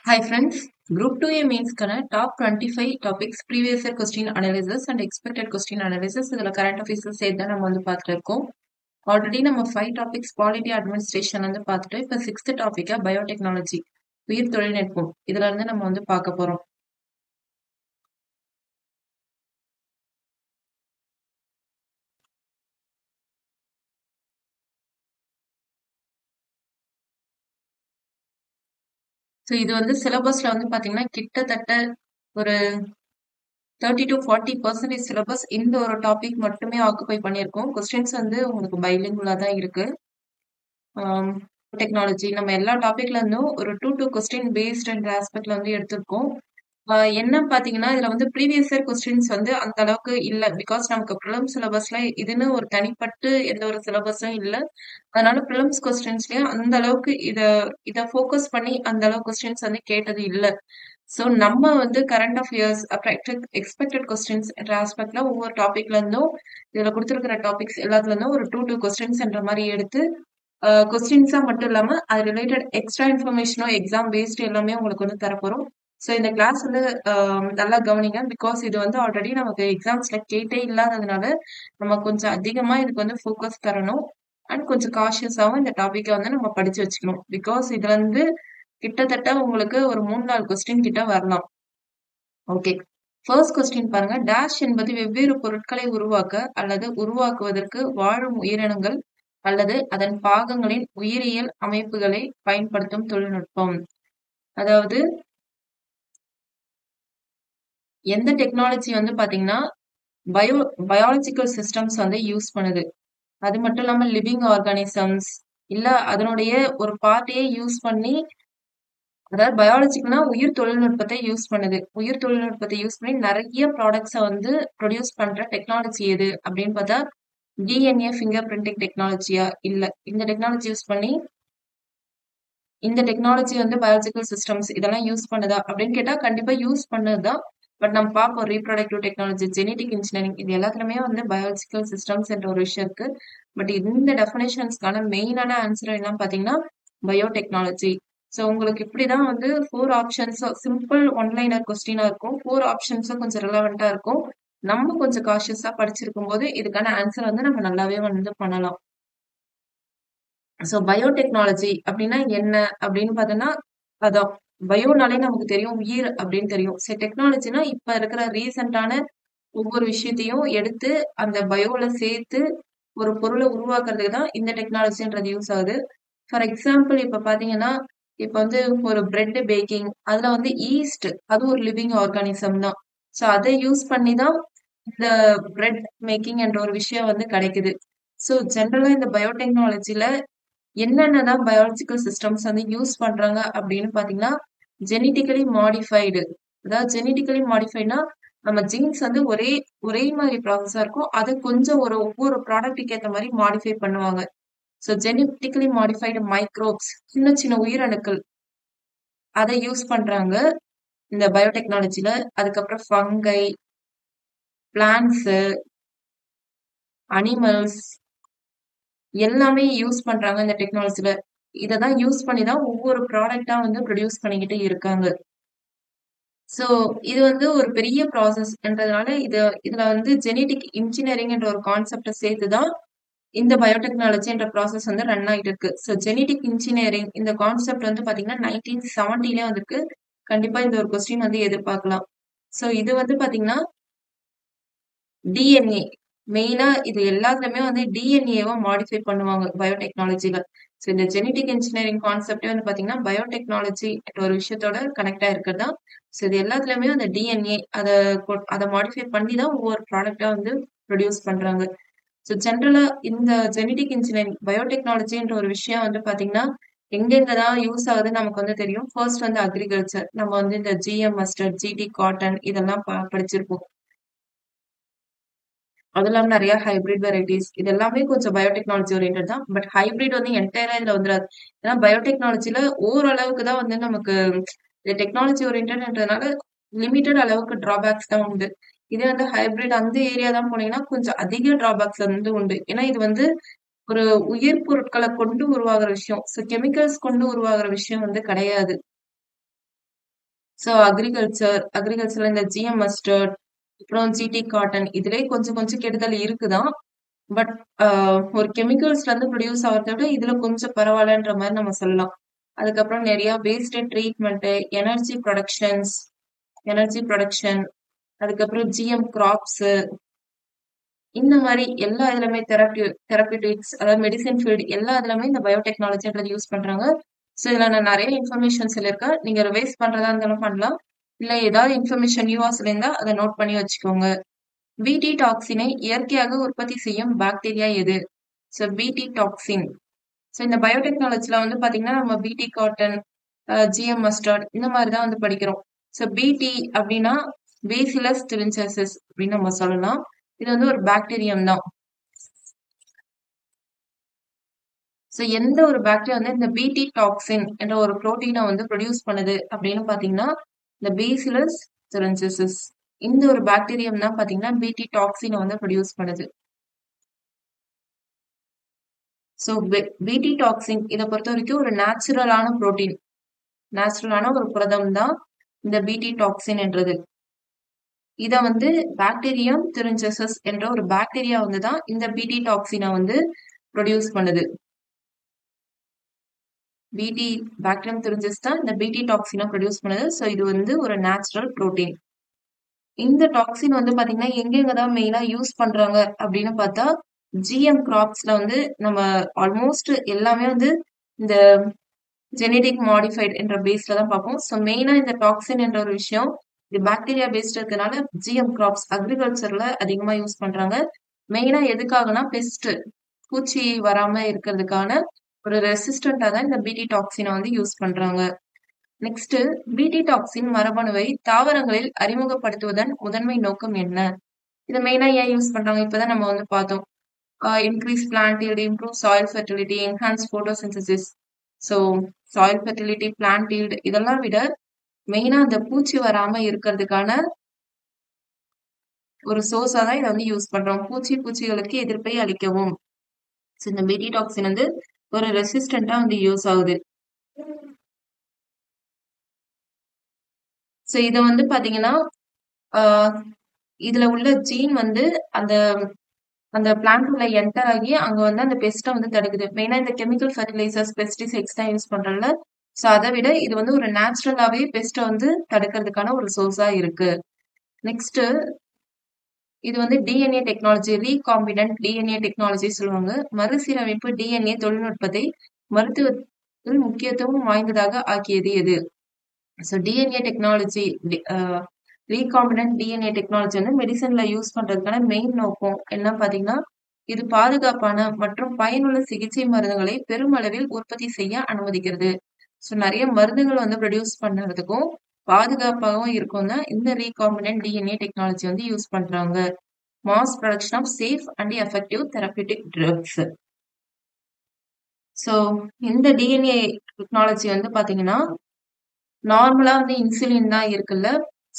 Hi friends, Group 2A means top 25 topics previous year question analysis and expected question analysis இதுல current affairs சேர்த்து தான் நம்ம வந்து பார்த்துட்டு இருக்கோம். ஆல்ரெடி நம்ம 5 டாபிக்ஸ் குவாலிட்டி அட்மினிஸ்ட்ரேஷன் வந்து பார்த்துட்டு இப்போ 6th டாபிக்கா பயோடெக்னாலஜி உயிர் தொழில்நுட்பம் இதுல இருந்து நம்ம வந்து பார்க்க போறோம். ஸோ இது வந்து சிலபஸ்ல வந்து பாத்தீங்கன்னா கிட்டத்தட்ட ஒரு 30 to 40% சிலபஸ் இந்த ஒரு டாபிக் மட்டுமே ஆக்குபை பண்ணியிருக்கோம். கொஸ்டின்ஸ் வந்து உங்களுக்கு பைலிங்குலா தான் இருக்கு. டெக்னாலஜி நம்ம எல்லா டாபிக்ல இருந்தும் ஒரு 2 கொஸ்டின் பேஸ்ட் அண்ட் ஆஸ்பெக்ட்ல வந்து எடுத்திருக்கோம். என்ன பாத்தீங்கன்னா இதுல வந்து ப்ரீவியஸ் இயர் கொஸ்டின்ஸ் வந்து அந்த அளவுக்கு இல்ல. பிகாஸ் நமக்கு ப்ரிலிம்ஸ் சிலபஸ்ல இதுன்னு ஒரு தனிப்பட்டு எந்த ஒரு சிலபஸும் இல்ல. அதனால ப்ரிலிம்ஸ் கொஸ்டின்ஸ்லயும் அந்த அளவுக்கு இத ஃபோக்கஸ் பண்ணி அந்த அளவுக்கு கொஸ்டின்ஸ் வந்து கேட்டது இல்ல. சோ நம்ம வந்து கரண்ட் அஃபேர்ஸ் அப்புறம் எக்ஸ்பெக்டட் கொஸ்டின்ஸ் என்ற ஆஸ்பெக்ட்ல ஒவ்வொரு டாபிக்ல இருந்தும் இதுல கொடுத்திருக்கிற டாபிக்ஸ் எல்லாத்துல இருந்தும் ஒரு 2 கொஸ்டின்ஸ் என்ற மாதிரி எடுத்து கொஸ்டின்ஸா மட்டும் இல்லாம அது ரிலேட்டட் எக்ஸ்ட்ரா இன்ஃபர்மேஷனோ எக்ஸாம் பேஸ்ட் எல்லாமே உங்களுக்கு வந்து தரப்போறோம். ஸோ இந்த கிளாஸ் வந்து நல்லா கவனிங்க. பிகாஸ் இது வந்து ஆல்ரெடி நமக்கு எக்ஸாம்ஸ்ல கேட்டே இல்லாததுனால நம்ம கொஞ்சம் அதிகமா இதுக்கு வந்து ஃபோக்கஸ் தரணும். அண்ட் கொஞ்சம் காஷியஸாவும் இந்த டாபிக்கை வந்து நம்ம படிச்சு வச்சுக்கணும். பிகாஸ் இதுல இருந்து கிட்டத்தட்ட உங்களுக்கு ஒரு 3-4 கொஸ்டின் கிட்ட வரலாம். ஓகே, ஃபர்ஸ்ட் கொஸ்டின் பாருங்க. டேஷ் என்பது வெவ்வேறு பொருட்களை உருவாக்க அல்லது உருவாக்குவதற்கு வாழும் உயிரினங்கள் அல்லது அதன் பாகங்களின் உயிரியல் அமைப்புகளை பயன்படுத்தும் தொழில்நுட்பம். அதாவது எந்த டெக்னாலஜி வந்து பாத்தீங்கன்னா பயாலஜிக்கல் சிஸ்டம்ஸ் வந்து யூஸ் பண்ணுது. அது மட்டும் இல்லாம லிவிங் ஆர்கானிசம்ஸ் இல்ல அதனுடைய ஒரு பார்ட்டையே யூஸ் பண்ணி, அதாவது பயாலஜிக்கல்னா உயிர் தொழில்நுட்பத்தை யூஸ் பண்ணுது. உயிர் தொழில்நுட்பத்தை யூஸ் பண்ணி நிறைய ப்ராடக்ட்ஸை வந்து ப்ரொடியூஸ் பண்ற டெக்னாலஜி எது அப்படின்னு பார்த்தா டிஎன்ஏ ஃபிங்கர் பிரிண்டிங் டெக்னாலஜியா இல்ல இந்த டெக்னாலஜி யூஸ் பண்ணி இந்த டெக்னாலஜி வந்து பயாலஜிக்கல் சிஸ்டம்ஸ் இதெல்லாம் யூஸ் பண்ணுதா அப்படின்னு கேட்டா கண்டிப்பா யூஸ் பண்ணுதுதான். பட் நம்ம பார்ப்போம் ரீப்ரொடக்டிவ் டெக்னாலஜி, ஜெனடிக் இன்ஜினியரிங் இது எல்லாத்துலயுமே வந்து பயாலஜிக்கல் சிஸ்டம்ஸ் என்ற ஒரு விஷயம் இருக்கு. பட் இந்த டெஃபினேஷன்ஸ்க்கான மெயினான ஆன்சர் என்னன்னு பாத்தீங்கன்னா பயோடெக்னாலஜி. ஸோ உங்களுக்கு இப்படிதான் வந்து 4 ஆப்ஷன்ஸ் சிம்பிள் ஒன்லைனர் கொஸ்டினா இருக்கும். 4 ஆப்ஷன்ஸும் கொஞ்சம் ரிலவெண்டா இருக்கும். நம்ம கொஞ்சம் காஷியஸா படிச்சிருக்கும் போது இதுக்கான ஆன்சர் வந்து நம்ம நல்லாவே வந்து பண்ணலாம். ஸோ பயோடெக்னாலஜி அப்படின்னா என்ன அப்படின்னு பார்த்தோம்னா அதான் பயோனாலே நமக்கு தெரியும் உயிர் அப்படின்னு தெரியும். சரி, டெக்னாலஜினா இப்ப இருக்கிற ரீசெண்டான ஒவ்வொரு விஷயத்தையும் எடுத்து அந்த பயோல சேர்த்து ஒரு பொருளை உருவாக்குறதுக்கு தான் இந்த டெக்னாலஜின்றது யூஸ் ஆகுது. ஃபார் எக்ஸாம்பிள் இப்ப பாத்தீங்கன்னா இப்ப வந்து ஒரு பிரெட் பேக்கிங் அதுல வந்து ஈஸ்ட் அது ஒரு லிவிங் ஆர்கானிசம் தான். ஸோ அதை யூஸ் பண்ணி தான் இந்த பிரெட் மேக்கிங் என்ற ஒரு விஷயம் வந்து கிடைக்குது. ஸோ ஜென்ரலா இந்த பயோடெக்னாலஜில என்னென்னதான் பயாலஜிக்கல் சிஸ்டம்ஸ் வந்து யூஸ் பண்றாங்க அப்படின்னு பாத்தீங்கன்னா ஜெனட்டிக்கலி மாடிஃபைடு. அதாவது ஜெனட்டிக்கலி மாடிஃபைட்னா நம்ம ஜீன்ஸ் வந்து ஒரே ஒரே மாதிரி ப்ராசஸா இருக்கும். அதை கொஞ்சம் ஒவ்வொரு ப்ராடக்ட்டுக்கு ஏற்ற மாதிரி மாடிஃபை பண்ணுவாங்க. ஸோ ஜெனட்டிக்கலி மாடிஃபைடு மைக்ரோப்ஸ் சின்ன சின்ன உயிரணுக்கள் அதை யூஸ் பண்றாங்க இந்த பயோடெக்னாலஜில. அதுக்கப்புறம் ஃபங்கை, பிளான்ட்ஸ், அனிமல்ஸ் எல்லாமே யூஸ் பண்றாங்க இந்த டெக்னாலஜில. இததான் யூஸ் பண்ணி தான் ஒவ்வொரு ப்ராடக்டா வந்து ப்ரொடியூஸ் பண்ணிக்கிட்டு இருக்காங்க. சோ இது வந்து ஒரு பெரிய ப்ராசஸ்ன்றதுனால இதுல வந்து ஜெனடிக் இன்ஜினியரிங் என்ற ஒரு கான்செப்டை சேர்த்துதான் இந்த பயோடெக்னாலஜி என்ற ப்ராசஸ் வந்து ரன் ஆகிட்டு இருக்கு. ஸோ ஜெனடிக் இன்ஜினியரிங் இந்த கான்செப்ட் வந்து பாத்தீங்கன்னா 1970 வந்திருக்கு. கண்டிப்பா இந்த ஒரு கொஸ்டின் வந்து எதிர்பார்க்கலாம். சோ இது வந்து பாத்தீங்கன்னா டிஎன்ஏ மெயினா இது எல்லாத்துலயுமே வந்து டிஎன்ஏவை மாடிஃபை பண்ணுவாங்க பயோடெக்னாலஜில. ஸோ இந்த ஜெனடிக் இன்ஜினியரிங் கான்செப்டே வந்து பாத்தீங்கன்னா பயோடெக்னாலஜி ஒரு விஷயத்தோட கனெக்டா இருக்கிறதா. ஸோ இது எல்லாத்துலயுமே அந்த டிஎன்ஏ அதை மாடிஃபை பண்ணி தான் ஒவ்வொரு ப்ராடக்டா வந்து ப்ரொடியூஸ் பண்றாங்க. ஸோ ஜென்ரலா இந்த ஜெனடிக் இன்ஜினியரிங் பயோடெக்னாலஜின்ற ஒரு விஷயம் வந்து பாத்தீங்கன்னா எங்கெங்கதான் யூஸ் ஆகுதுன்னு நமக்கு வந்து தெரியும். ஃபர்ஸ்ட் வந்து அக்ரிகல்ச்சர், நம்ம வந்து இந்த ஜிஎம் மஸ்டர்ட், ஜிடி காட்டன் இதெல்லாம் படிச்சிருப்போம். அது இல்லாம நிறைய ஹைபிரிட் வெரைட்டிஸ் இது எல்லாமே கொஞ்சம் பயோடெக்னாலஜி ஓரியன்ட் தான். பட் ஹைபிரிட் வந்து என்டையரா இதுல வந்துடாது. ஏன்னா பயோடெக்னாலஜில ஓரளவுக்கு தான் வந்து நமக்கு டெக்னாலஜி ஓரியன்ட்ன்றதுனால லிமிட்டட் அளவுக்கு டிராபேக்ஸ் தான் உண்டு. இதே வந்து ஹைபிரிட் அந்த ஏரியா தான் போனீங்கன்னா கொஞ்சம் அதிக டிராபேக்ஸ் வந்து உண்டு. ஏன்னா இது வந்து ஒரு உயிர் பொருட்களை கொண்டு உருவாகிற விஷயம். ஸோ கெமிக்கல்ஸ் கொண்டு உருவாகிற விஷயம் வந்து கிடையாது. ஸோ அக்ரிகல்ச்சர்ல இந்த ஜிஎம் மஸ்டர்ட், அப்புறம் ஜிடி காட்டன் இதுலயே கொஞ்சம் கொஞ்சம் கெடுதல் இருக்குதான். பட் ஒரு கெமிக்கல்ஸ்ல இருந்து ப்ரொடியூஸ் ஆகிறத விட இதுல கொஞ்சம் பரவாயில்லன்ற மாதிரி நம்ம சொல்லலாம். அதுக்கப்புறம் நிறைய வேஸ்ட் ட்ரீட்மெண்ட், எனர்ஜி ப்ரொடக்ஷன், அதுக்கப்புறம் ஜிஎம் கிராப்ஸ், இந்த மாதிரி எல்லா இதுலயுமே தெரப்பியூட்டிக்ஸ், அதாவது மெடிசன் ஃபீல்டு எல்லா இதுலயுமே இந்த பயோடெக்னாலஜின்றது யூஸ் பண்றாங்க. ஸோ இதுல நான் நிறைய இன்ஃபர்மேஷன் சொல்லியிருக்கேன். நீங்க ரிவைஸ் பண்றதா இருந்தாலும் பண்ணலாம். இல்ல ஏதாவது இன்ஃபர்மேஷன் நியூவா சொல்லியிருந்தா அதை நோட் பண்ணி வச்சுக்கோங்க. பிடி டாக்ஸினை இயற்கையாக உற்பத்தி செய்யும் பாக்டீரியா எது? ஸோ பிடி டாக்ஸின். ஸோ இந்த பயோடெக்னாலஜில வந்து பாத்தீங்கன்னா நம்ம பிடி காட்டன், ஜிஎம் மஸ்டர்ட் இந்த மாதிரி தான் வந்து படிக்கிறோம். ஸோ பிடி அப்படின்னா பேசிலஸ் துரின்சென்சிஸ் அப்படின்னு நம்ம சொல்லலாம். இது வந்து ஒரு பாக்டீரியம் தான். ஸோ எந்த ஒரு பாக்டீரியா வந்து இந்த பிடி டாக்ஸின் என்ற ஒரு புரோட்டீனை வந்து ப்ரொடியூஸ் பண்ணுது அப்படின்னு பாத்தீங்கன்னா இந்த பேசிலஸ் துரின்சென்சிஸ் இந்த ஒரு பாக்டீரியம் தான் பாத்தீங்கன்னா பிடி டாக்ஸினை வந்து ப்ரொடியூஸ் பண்ணுது. ஸோ பிடி டாக்ஸின் இதை பொறுத்த வரைக்கும் ஒரு நேச்சுரலான ஒரு புரதம் தான் இந்த பிடி டாக்ஸின் என்றது. இத வந்து பாக்டீரியம் துரின்சென்சிஸ் என்ற ஒரு பாக்டீரியா வந்து தான் இந்த பிடி டாக்ஸினை வந்து ப்ரொடியூஸ் பண்ணுது. பாக்டீரியம் துரின்சென்சிஸ் தான் இந்த பிடி டாக்ஸினை ப்ரொடியூஸ் பண்ணுது. ஸோ இது வந்து ஒரு நேச்சுரல் புரோட்டீன். இந்த டாக்ஸின் வந்து பாத்தீங்கன்னா எங்கெங்கதான் மெயினா யூஸ் பண்றாங்க அப்படின்னு பார்த்தா ஜிஎம் கிராப்ஸ்ல வந்து நம்ம ஆல்மோஸ்ட் எல்லாமே வந்து இந்த ஜெனடிக் மாடிஃபைட் என்ற பேஸ்ல தான் பார்ப்போம். ஸோ மெயினா இந்த டாக்ஸின் என்ற ஒரு விஷயம் இது பாக்டீரியா பேஸ்ட் இருக்கனால ஜிஎம் கிராப்ஸ் அக்ரிகல்ச்சர்ல அதிகமா யூஸ் பண்றாங்க. மெயினா எதுக்காகனா பெஸ்ட் பூச்சி வராம இருக்கிறதுக்கான ஒரு ரெசிஸ்டண்டா தான் இந்த பிடி டாக்ஸினை வந்து யூஸ் பண்றாங்க. நெக்ஸ்ட் பிடி டாக்ஸின் மரபணுவை தாவரங்களில் அறிமுகப்படுத்துவதன் முதன்மை நோக்கம் என்ன? இதை மெயினா ஏன் யூஸ் பண்றாங்க? இப்பதான் நம்ம வந்து பார்த்தோம். Increase plant yield, improve soil fertility, enhance photosynthesis. So soil fertility, plant yield இதெல்லாம் விட மெயினா அந்த பூச்சி வராம இருக்கிறதுக்கான ஒரு சோர்ஸா தான் இதை வந்து யூஸ் பண்றோம். பூச்சிகளுக்கு எதிர்ப்பை அளிக்கவும். ஸோ இந்த பிடி டாக்ஸின் வந்து ஒரு ரெசிஸ்டண்டா வந்து யூஸ் ஆகுது. ஸோ இதை வந்து பாத்தீங்கன்னா இதுல உள்ள ஜீன் வந்து அந்த அந்த பிளான்ட் உள்ள என்டர் ஆகி அங்க வந்து அந்த பெஸ்ட்டை வந்து தடுக்குது. மெயினா இந்த கெமிக்கல் ஃபர்டிலைசர்ஸ், பெஸ்டிசைட்ஸ் தான் யூஸ் பண்றதுல. ஸோ அதை விட இது வந்து ஒரு நேச்சுரலாவே பெஸ்ட்டை வந்து தடுக்கிறதுக்கான ஒரு சோர்ஸா இருக்கு. நெக்ஸ்ட் இது வந்து DNA technology, recombinant DNA technology சொல்லுவாங்க. மறுசீரமைப்பு டிஎன்ஏ தொழில்நுட்பத்தை மருத்துவத்தில் முக்கியத்துவம் வாய்ந்ததாக ஆக்கியது எது? So DNA technology, recombinant DNA technology வந்து மெடிசன்ல யூஸ் பண்றதுக்கான மெயின் நோக்கம் என்ன பாத்தீங்கன்னா இது பாதுகாப்பான மற்றும் பயனுள்ள சிகிச்சை மருந்துகளை பெருமளவில் உற்பத்தி செய்ய அனுமதிக்கிறது. ஸோ நிறைய மருந்துகள் வந்து ப்ரொடியூஸ் பண்றதுக்கும் பாதுகாப்பாகவும் இருக்கும் தான் இந்த ரீகாம்பினன்ட் டிஎன்ஏ டெக்னாலஜி வந்து யூஸ் பண்றாங்க. Mass production of safe and effective therapeutic drugs. So இந்த டிஎன்ஏ டெக்னாலஜி வந்து பாத்தீங்கன்னா நார்மலா வந்து இன்சுலின் தான் இருக்குல்ல.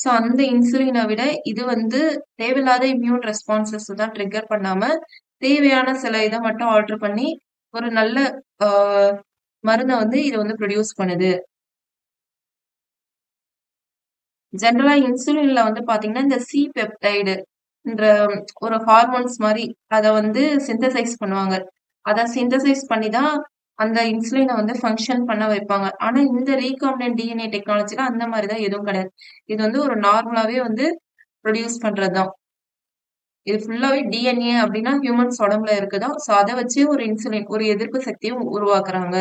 ஸோ அந்த இன்சுலினை விட இது வந்து தேவையில்லாத இம்யூன் ரெஸ்பான்சஸ் தான் ட்ரிகர் பண்ணாம தேவையான சில இதை மட்டும் ஆல்டர் பண்ணி ஒரு நல்ல மருந்தை வந்து இது வந்து ப்ரொடியூஸ் பண்ணுது. ஜென்ரலா இன்சுலின்ல வந்து பாத்தீங்கன்னா இந்த சி பெப்டைடு என்ற ஒரு ஹார்மோன்ஸ் மாதிரி அதை வந்து சிந்தசைஸ் பண்ணுவாங்க. அதை சிந்தசைஸ் பண்ணி தான் அந்த இன்சுலினை வந்து ஃபங்க்ஷன் பண்ண வைப்பாங்க. ஆனா இந்த ரீகாம்பினன்ட் டிஎன்ஏ டெக்னாலஜில அந்த மாதிரிதான் எதுவும் கிடையாது. இது வந்து ஒரு நார்மலாவே வந்து ப்ரொடியூஸ் பண்றதுதான். இது ஃபுல்லாவே டிஎன்ஏ அப்படின்னா ஹியூமன்ஸ் உடம்புல இருக்குதான். ஸோ அதை வச்சு ஒரு இன்சுலின் ஒரு எதிர்ப்பு சக்தியும் உருவாக்குறாங்க.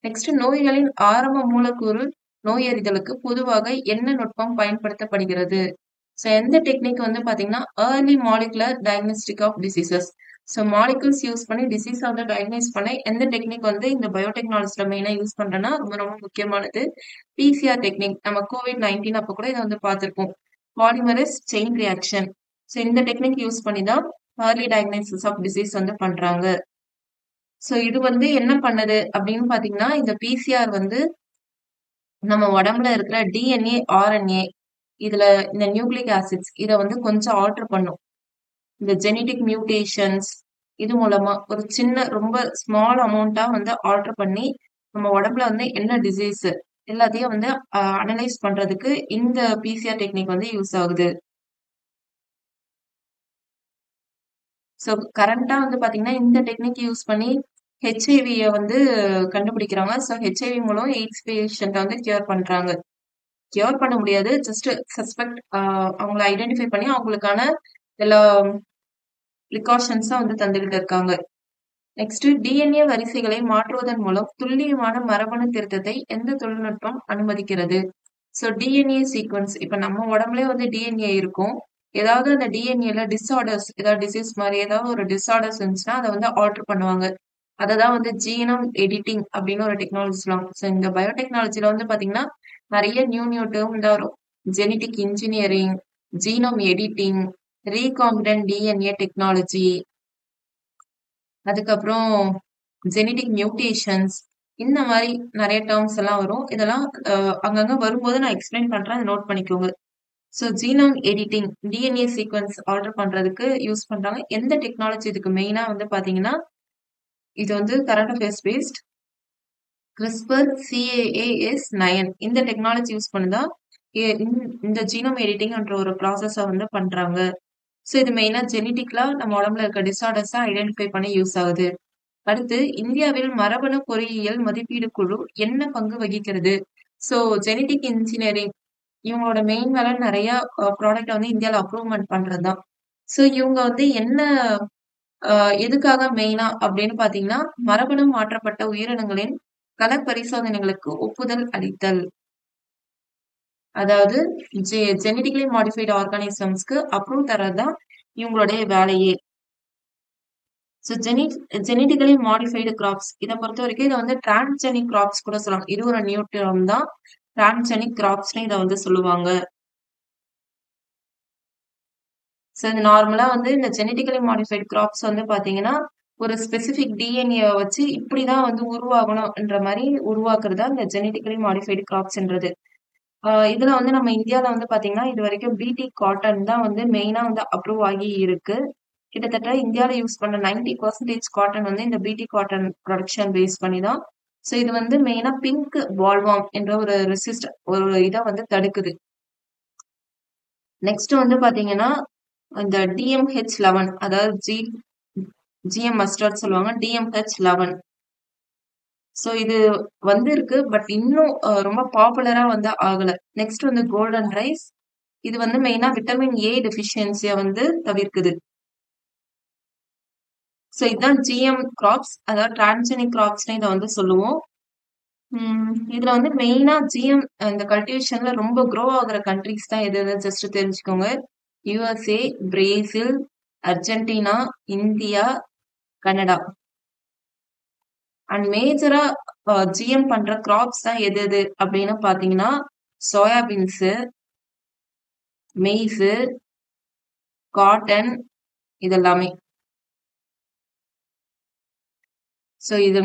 நெக்ஸ்ட் நோய்களின் ஆரம்ப மூலக்கூறு நோயறிதலுக்கு பொதுவாக என்ன நுட்பம் பயன்படுத்தப்படுகிறது? ஸோ எந்த டெக்னிக் வந்து பாத்தீங்கன்னா early molecular diagnostic of diseases. So molecules use பண்ணி டிசீஸ் வந்து டயக்னைஸ் பண்ண எந்த டெக்னிக் வந்து இந்த பயோடெக்னாலஜில மெயினா யூஸ் பண்றேன்னா ரொம்ப ரொம்ப முக்கியமானது பிசிஆர் டெக்னிக். நம்ம COVID-19 அப்ப கூட இதை வந்து பார்த்திருப்போம். Polymerase chain reaction. ஸோ இந்த டெக்னிக் யூஸ் பண்ணி தான் ஏர்லி டயக்னைசிஸ் ஆஃப் டிசீஸ் வந்து பண்றாங்க. ஸோ இது வந்து என்ன பண்ணுது அப்படின்னு பாத்தீங்கன்னா இந்த பிசிஆர் வந்து நம்ம உடம்புல இருக்கிற டிஎன்ஏ, ஆர்என்ஏ இதுல இந்த நியூக்ளிக் ஆசிட்ஸ் இதை வந்து கொஞ்சம் ஆல்டர் பண்ணும். இந்த ஜெனடிக் மியூட்டேஷன்ஸ் இது மூலமா ஒரு சின்ன ரொம்ப ஸ்மால் அமௌண்டா வந்து ஆல்டர் பண்ணி நம்ம உடம்புல வந்து என்ன டிசீஸ் எல்லாத்தையும் வந்து அனலைஸ் பண்றதுக்கு இந்த பிசிஆர் டெக்னிக் வந்து யூஸ் ஆகுது. ஸோ கரண்டா வந்து பாத்தீங்கன்னா இந்த டெக்னிக் யூஸ் பண்ணி ஹெச்ஐவியை வந்து கண்டுபிடிக்கிறாங்க. ஸோ ஹெச்ஐவி மூலம் எய்ட்ஸ் பேஷண்ட்டை வந்து கியூர் பண்றாங்க. கியூர் பண்ண முடியாது, ஜஸ்ட் சஸ்பெக்ட் அவங்கள ஐடென்டிஃபை பண்ணி அவங்களுக்கான எல்லா ப்ரிகாஷன்ஸா வந்து தந்துகிட்டு இருக்காங்க. நெக்ஸ்ட் டிஎன்ஏ வரிசைகளை மாற்றுவதன் மூலம் துல்லியமான மரபணு திருத்தத்தை எந்த தொழில்நுட்பம் அனுமதிக்கிறது? ஸோ டிஎன்ஏ சீக்வன்ஸ், இப்ப நம்ம உடம்புலயே வந்து டிஎன்ஏ இருக்கும். ஏதாவது அந்த டிஎன்ஏல டிஸ்ஆர்டர்ஸ், ஏதாவது டிசீஸ் மாதிரி ஏதாவது ஒரு டிஸ்ஆர்டர்ஸ் இருந்துச்சுன்னா அதை வந்து ஆல்டர் பண்ணுவாங்க. அததான் வந்து ஜீனம் எடிட்டிங் அப்படின்னு ஒரு டெக்னாலஜி சொல்லுவாங்க. ஸோ இந்த பயோடெக்னாலஜில வந்து பாத்தீங்கன்னா நிறைய நியூ டேர்ம் தான் வரும். Genetic engineering, genome editing, recombinant DNA technology, அதுக்கப்புறம் ஜெனடிக் மியூட்டேஷன்ஸ், இந்த மாதிரி நிறைய டேர்ம்ஸ் எல்லாம் வரும். இதெல்லாம் அங்கங்க வரும்போது நான் எக்ஸ்பிளைன் பண்றேன், அதை நோட் பண்ணிக்கோங்க. So genome editing, DNA sequence alter பண்றதுக்கு யூஸ் பண்றாங்க. எந்த டெக்னாலஜி இதுக்கு மெயினா வந்து பாத்தீங்கன்னா இது வந்து current affairs paste CRISPR CAAS9 இந்த டெக்னாலஜி யூஸ் பண்ணுதான் இந்த ஜீனோம் எடிட்டிங் என்ற ஒரு ப்ராசஸை வந்து பண்றாங்க. ஸோ இது மெயினா ஜெனட்டிக்லா நம்ம உடம்புல இருக்க டிசார்டர்ஸை ஐடென்டிஃபை பண்ண யூஸ் ஆகுது. அடுத்து இந்தியாவில் மரபணு பொறியியல் மதிப்பீடு குழு என்ன பங்கு வகிக்கிறது? ஸோ ஜெனடிக் இன்ஜினியரிங் இவங்களோட மெயின் வேலை நிறைய ப்ராடக்ட் வந்து இந்தியாவில் அப்ரூவ்மெண்ட் பண்றதுதான். ஸோ இவங்க வந்து என்ன எதுக்காக மெயினா அப்படின்னு பாத்தீங்கன்னா மரபணு மாற்றப்பட்ட உயிரினங்களின் கள பரிசோதனைகளுக்கு ஒப்புதல் அளித்தல். அதாவது ஜெனடிக்கலி மாடிஃபைடு ஆர்கானிசம்ஸ்க்கு அப்ரூவ் தரதான் இவங்களுடைய வேலையே. ஸோ ஜெனடிக்கலி மாடிஃபைடு கிராப்ஸ் இதை பொறுத்த வரைக்கும் இதை வந்து டிரான்ஸ்ஜெனிக் கிராப்ஸ் கூட சொல்லுவாங்க. இது ஒரு நியூ டேர்ம் தான், டிரான்ஸ்ஜெனிக் கிராப்ஸ்னு இதை வந்து சொல்லுவாங்க. ஸோ இது நார்மலா வந்து இந்த ஜெனடிக்கலி மாடிஃபைடு கிராப்ஸ் வந்து பாத்தீங்கன்னா ஒரு ஸ்பெசிபிக் டிஎன்ஏ வச்சு இப்படிதான் வந்து உருவாகணும்ன்ற மாதிரி உருவாக்குறதா இந்த ஜெனடிக்கலி மாடிஃபைடு கிராப்ஸ்ன்றது. இதுல வந்து நம்ம இந்தியாவில வந்து பாத்தீங்கன்னா இது வரைக்கும் பிடி காட்டன் தான் வந்து மெயினா வந்து அப்ரூவ் ஆகி இருக்கு. கிட்டத்தட்ட இந்தியாவில யூஸ் பண்ண 90% காட்டன் வந்து இந்த பிடி காட்டன் ப்ரொடக்ஷன் பேஸ் பண்ணி தான். ஸோ இது வந்து மெயினா பிங்க் பால்வாம் என்ற ஒரு ரெசிஸ்ட் ஒரு இதை வந்து தடுக்குது. நெக்ஸ்ட் வந்து பாத்தீங்கன்னா இந்த DMH11 அதாவது ஜிஎம் மஸ்டர்ட் சொல்லுவாங்க, DMH11. ஸோ இது வந்து இருக்கு, பட் இன்னும் ரொம்ப பாப்புலரா வந்து ஆகல. நெக்ஸ்ட் வந்து கோல்டன் ரைஸ், இது வந்து மெயினா விட்டமின் ஏ டெஃபிஷியன்சியை வந்து தவிர்க்குது. ஸோ இதுதான் ஜிஎம் கிராப்ஸ், அதாவது டிரான்ஸ்ஜெனிக் கிராப்ஸ்னு இதை வந்து சொல்லுவோம். இதுல வந்து மெயினா ஜிஎம் இந்த கல்டிவேஷன்ல ரொம்ப க்ரோ ஆகுற கண்ட்ரிஸ் தான் எது ஜஸ்ட் தெரிஞ்சுக்கோங்க. USA, Brazil, Argentina, India, Canada. And மேஜரா ஜிஎம் பண்ற கிராப்ஸ் தான் எது எது அப்படின்னு பாத்தீங்கன்னா சோயாபீன்ஸ், மெய்ஸ், காட்டன், இதெல்லாமே. ஸோ இது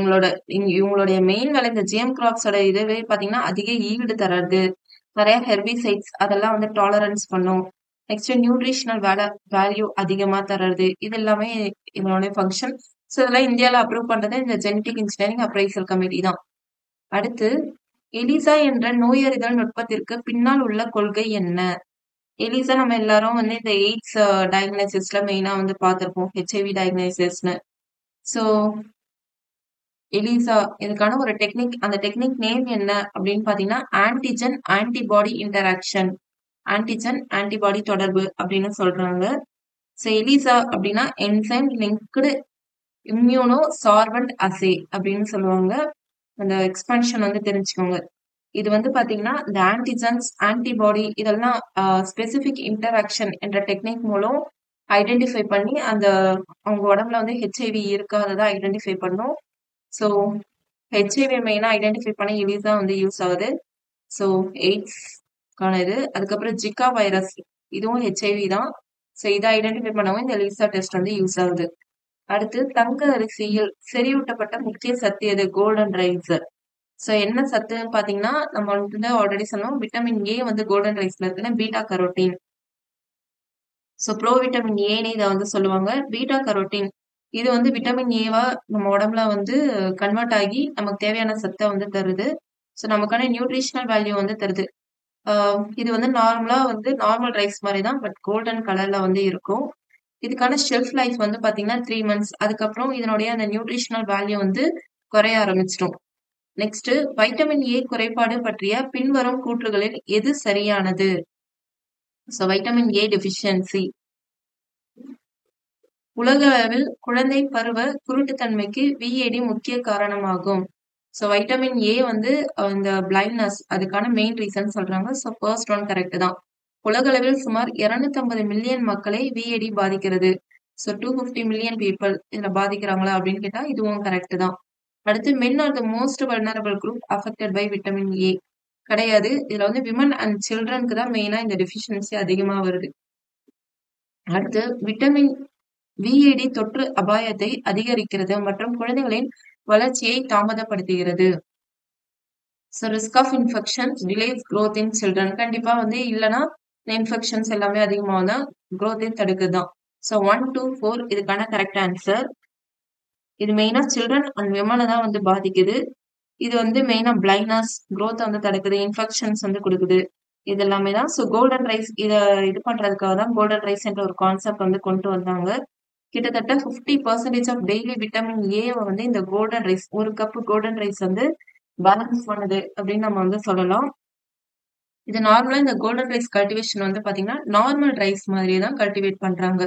இவங்களுடைய மெயின் வேலை இந்த ஜிஎம் கிராப்ஸோட இதுவே பாத்தீங்கன்னா அதிக ஈல்டு தர்றது, நிறைய ஹெர்பிசைட்ஸ் அதெல்லாம் வந்து டாலரன்ஸ் பண்ணும். நெக்ஸ்ட் நியூட்ரிஷனல் வேல்யூ அதிகமா தர்றது, இது எல்லாமே இவங்களுடைய ஃபங்க்ஷன். ஸோ இதெல்லாம் இந்தியாவில் அப்ரூவ் பண்றது இந்த ஜெனடிக் இன்ஜினியரிங் அப்ரைசல் கமிட்டி தான். அடுத்து எலிசா என்ற நோயறிதல் நுட்பத்திற்கு பின்னால் உள்ள கொள்கை என்ன? எலிசா நம்ம எல்லாரும் வந்து இந்த எய்ட்ஸ் டயக்னோசிஸ்ல மெயினா வந்து பார்த்திருப்போம், ஹெச்ஐவி டயக்னோசிஸ்னு. ஸோ எலிசா இதுக்கான ஒரு டெக்னிக், அந்த டெக்னிக் நேம் என்ன அப்படின்னு பாத்தீங்கன்னா antigen antibody interaction, antigen antibody தொடர்பு அப்படின்னு சொல்றாங்க. ஸோ எலிசா அப்படின்னா என்சைம் லிங்க்டு இம்யூனோ சார்வன்ட் அசே அப்படின்னு சொல்லுவாங்க. அந்த எக்ஸ்பென்ஷன் வந்து தெரிஞ்சுக்கோங்க. இது வந்து பாத்தீங்கன்னா இந்த ஆன்டிஜன்ஸ் ஆன்டிபாடி இதெல்லாம் ஸ்பெசிபிக் இன்டராக்ஷன் என்ற டெக்னிக் மூலம் ஐடென்டிஃபை பண்ணி அந்த அவங்க உடம்புல வந்து ஹெச்ஐவி இருக்காததை ஐடென்டிஃபை பண்ணும். ஸோ ஹெச்ஐவி மெயினா ஐடென்டிஃபை பண்ண எலிசா வந்து யூஸ் ஆகுது. ஸோ எய்ட்ஸ்க்கான இது. அதுக்கப்புறம் ஜிகா வைரஸ், இதுவும் ஹெச்ஐவி தான். ஸோ இதை ஐடென்டிஃபை பண்ணவும் இந்த எலிசா டெஸ்ட் வந்து யூஸ் ஆகுது. அடுத்து தங்க அரிசியில் செறிவூட்டப்பட்ட முக்கிய சத்து எது? Golden rice. ஸோ என்ன சத்துன்னு பாத்தீங்கன்னா நம்ம வந்து ஆல்ரெடி சொன்னோம், விட்டமின் ஏ வந்து கோல்டன் ரைஸ்ல இருக்குன்னா beta carotene. So bro vitamin ஏன்னு இதை வந்து சொல்லுவாங்க. பீட்டா கரோட்டின் இது வந்து விட்டமின் ஏவா நம்ம உடம்புல வந்து கன்வெர்ட் ஆகி நமக்கு தேவையான சத்தை வந்து தருது. ஸோ நமக்கான நியூட்ரிஷனல் வேல்யூ வந்து தருது. இது வந்து நார்மலா வந்து நார்மல் ரைஸ் மாதிரி தான், பட் கோல்டன் கலர்ல வந்து இருக்கும். இதுக்கான ஷெல்ஃப் லைஃப் வந்து பாத்தீங்கன்னா 3 months. அதுக்கப்புறம் இதனுடைய அந்த நியூட்ரிஷனல் வேல்யூ வந்து குறைய ஆரம்பிச்சிடும். நெக்ஸ்ட், வைட்டமின் ஏ குறைபாடு பற்றிய பின்வரும் கூற்றுகளில் எது சரியானது? So vitamin A deficiency. உலக அளவில் குழந்தை பருவ குருட்டுத்தன்மைக்கு VAD முக்கிய காரணமாகும். ஸோ வைட்டமின் ஏ வந்து இந்த பிளைண்ட்னஸ் அதுக்கான மெயின் ரீசன் சொல்றாங்க. ஸோ ஃபர்ஸ்ட் ஒன் கரெக்ட் தான். உலக அளவில் சுமார் 250 மில்லியன் மக்களை VAD பாதிக்கிறது. ஸோ 250 மில்லியன் பீப்புள் இதுல பாதிக்கிறாங்களா அப்படின்னு கேட்டா இதுவும் கரெக்ட் தான். அடுத்து, men are the most vulnerable group affected by vitamin A. கிடையாது. இதுல வந்து விமன் அண்ட் சில்ட்ரனுக்கு தான் மெயினா இந்த டெஃபிஷியன்சி அதிகமா வருது. அடுத்து, விட்டமின் VAD தொற்று அபாயத்தை அதிகரிக்கிறது மற்றும் குழந்தைகளின் வளர்ச்சியை தாமதப்படுத்துகிறது. So risk of infections delays growth in children. கண்டிப்பா வந்து இல்லைன்னா இன்ஃபெக்ஷன்ஸ் எல்லாமே அதிகமாக growth தடுக்குது தான். ஸோ 1, 2, 4 இதுக்கான கரெக்ட் ஆன்சர். இது மெயினா சில்ட்ரன் அண்ட் விமனை தான் வந்து பாதிக்குது. இது வந்து மெயினா பிளைண்ட்னஸ் growth வந்து தடுக்குது, இன்ஃபெக்ஷன்ஸ் வந்து கொடுக்குது. இது எல்லாமே தான். ஸோ கோல்டன் ரைஸ் இது பண்றதுக்காக தான் கோல்டன் ரைஸ் என்ற ஒரு கான்செப்ட் வந்து கொண்டு வந்தாங்க. கிட்டத்தட்ட 50% ஆஃப் டெய்லி விட்டமின் ஏ வந்து இந்த கோல்டன் ரைஸ், ஒரு கப் கோல்டன் ரைஸ் வந்து பேலன்ஸ் பண்ணுது அப்படின்னு நம்ம வந்து சொல்லலாம். இது நார்மலா இந்த கோல்டன் ரைஸ் கல்டிவேஷன் வந்து பாத்தீங்கன்னா நார்மல் ரைஸ் மாதிரியே தான் கல்டிவேட் பண்றாங்க.